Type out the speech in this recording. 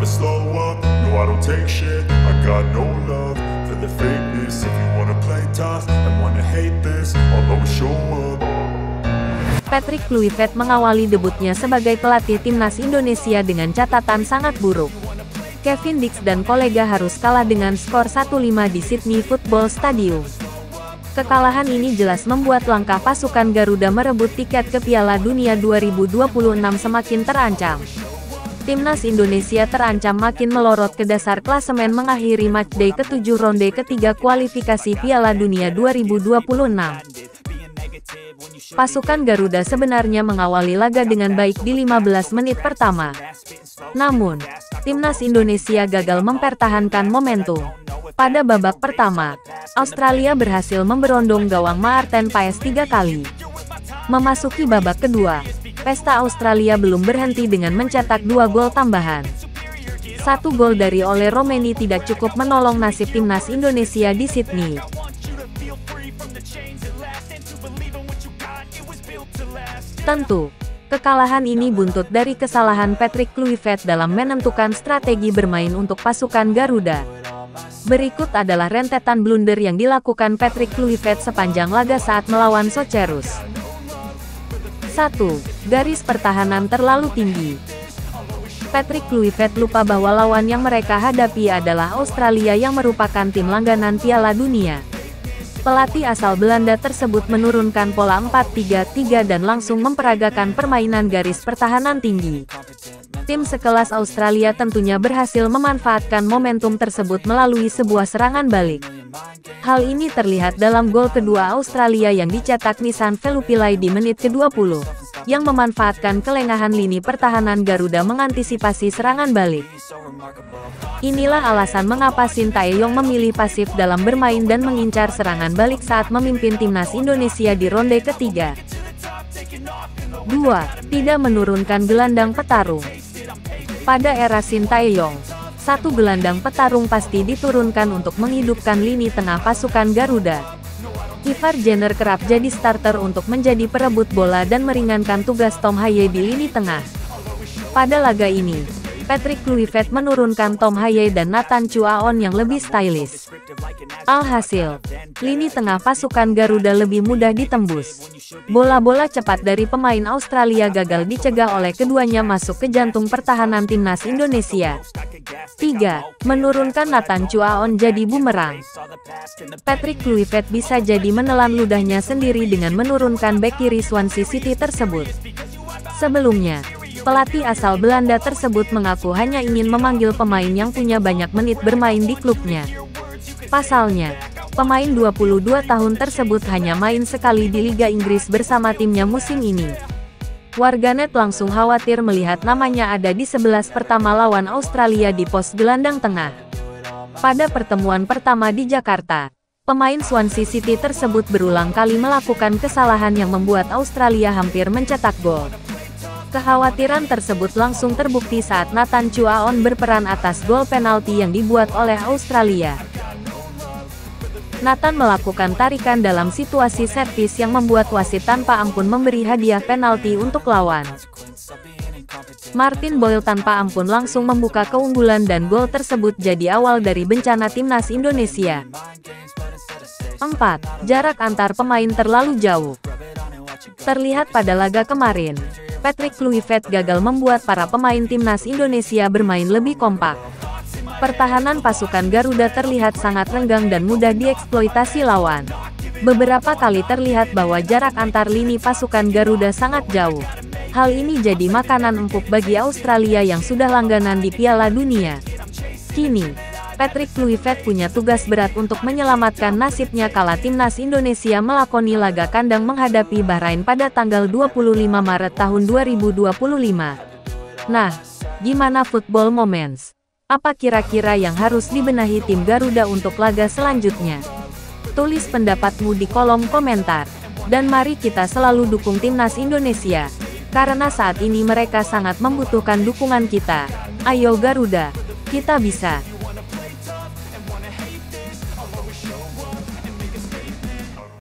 never slow up. No, I don't take shit. I got no love for the fakeness. If you wanna play tough and wanna hate this, I'll always show up. Patrick Kluivert mengawali debutnya sebagai pelatih timnas Indonesia dengan catatan sangat buruk. Kevin Dix dan kolega harus kalah dengan skor 1-5 di Sydney Football Stadium. Kekalahan ini jelas membuat langkah pasukan Garuda merebut tiket ke Piala Dunia 2026 semakin terancam. Timnas Indonesia terancam makin melorot ke dasar klasemen mengakhiri matchday ke-7 ronde ketiga kualifikasi Piala Dunia 2026. Pasukan Garuda sebenarnya mengawali laga dengan baik di 15 menit pertama. Namun, timnas Indonesia gagal mempertahankan momentum. Pada babak pertama, Australia berhasil memberondong gawang Maarten Paes 3 kali. Memasuki babak kedua, pesta Australia belum berhenti dengan mencetak 2 gol tambahan. 1 gol dari Ole Romeni tidak cukup menolong nasib timnas Indonesia di Sydney. Tentu, kekalahan ini buntut dari kesalahan Patrick Kluivert dalam menentukan strategi bermain untuk pasukan Garuda. Berikut adalah rentetan blunder yang dilakukan Patrick Kluivert sepanjang laga saat melawan Socherus. 1. Garis pertahanan terlalu tinggi. Patrick Kluivert lupa bahwa lawan yang mereka hadapi adalah Australia yang merupakan tim langganan Piala Dunia. Pelatih asal Belanda tersebut menurunkan pola 4-3-3 dan langsung memperagakan permainan garis pertahanan tinggi. Tim sekelas Australia tentunya berhasil memanfaatkan momentum tersebut melalui sebuah serangan balik. Hal ini terlihat dalam gol kedua Australia yang dicetak Nissan Velupillai di menit ke-20, yang memanfaatkan kelengahan lini pertahanan Garuda mengantisipasi serangan balik. Inilah alasan mengapa Sintayong memilih pasif dalam bermain dan mengincar serangan balik saat memimpin timnas Indonesia di ronde ketiga. 2. Tidak menurunkan gelandang petarung. Pada era Sintayong, satu gelandang petarung pasti diturunkan untuk menghidupkan lini tengah pasukan Garuda. Ivar Jenner kerap jadi starter untuk menjadi perebut bola dan meringankan tugas Tom Haye di lini tengah. Pada laga ini, Patrick Kluivert menurunkan Tom Haye dan Nathan Chuaon yang lebih stylish. Alhasil, lini tengah pasukan Garuda lebih mudah ditembus. Bola-bola cepat dari pemain Australia gagal dicegah oleh keduanya masuk ke jantung pertahanan timnas Indonesia. 3. Menurunkan Nathan Chuaon jadi bumerang. Patrick Kluivert bisa jadi menelan ludahnya sendiri dengan menurunkan bek kiri Swansea City tersebut. Sebelumnya, pelatih asal Belanda tersebut mengaku hanya ingin memanggil pemain yang punya banyak menit bermain di klubnya. Pasalnya, pemain 22 tahun tersebut hanya main sekali di Liga Inggris bersama timnya musim ini. Warganet langsung khawatir melihat namanya ada di 11 pertama lawan Australia di pos gelandang tengah. Pada pertemuan pertama di Jakarta, pemain Swansea City tersebut berulang kali melakukan kesalahan yang membuat Australia hampir mencetak gol. Kekhawatiran tersebut langsung terbukti saat Nathan Chuaon berperan atas gol penalti yang dibuat oleh Australia. Nathan melakukan tarikan dalam situasi servis yang membuat wasit tanpa ampun memberi hadiah penalti untuk lawan. Martin Boyle tanpa ampun langsung membuka keunggulan dan gol tersebut jadi awal dari bencana timnas Indonesia. 4. Jarak antar pemain terlalu jauh. Terlihat pada laga kemarin, Patrick Kluivert gagal membuat para pemain timnas Indonesia bermain lebih kompak. Pertahanan pasukan Garuda terlihat sangat renggang dan mudah dieksploitasi lawan. Beberapa kali terlihat bahwa jarak antar lini pasukan Garuda sangat jauh. Hal ini jadi makanan empuk bagi Australia yang sudah langganan di Piala Dunia. Kini, Patrick Kluivert punya tugas berat untuk menyelamatkan nasibnya kala timnas Indonesia melakoni laga kandang menghadapi Bahrain pada tanggal 25 Maret tahun 2025. Nah, gimana Football Moments? Apa kira-kira yang harus dibenahi tim Garuda untuk laga selanjutnya? Tulis pendapatmu di kolom komentar. Dan mari kita selalu dukung timnas Indonesia, karena saat ini mereka sangat membutuhkan dukungan kita. Ayo Garuda, kita bisa!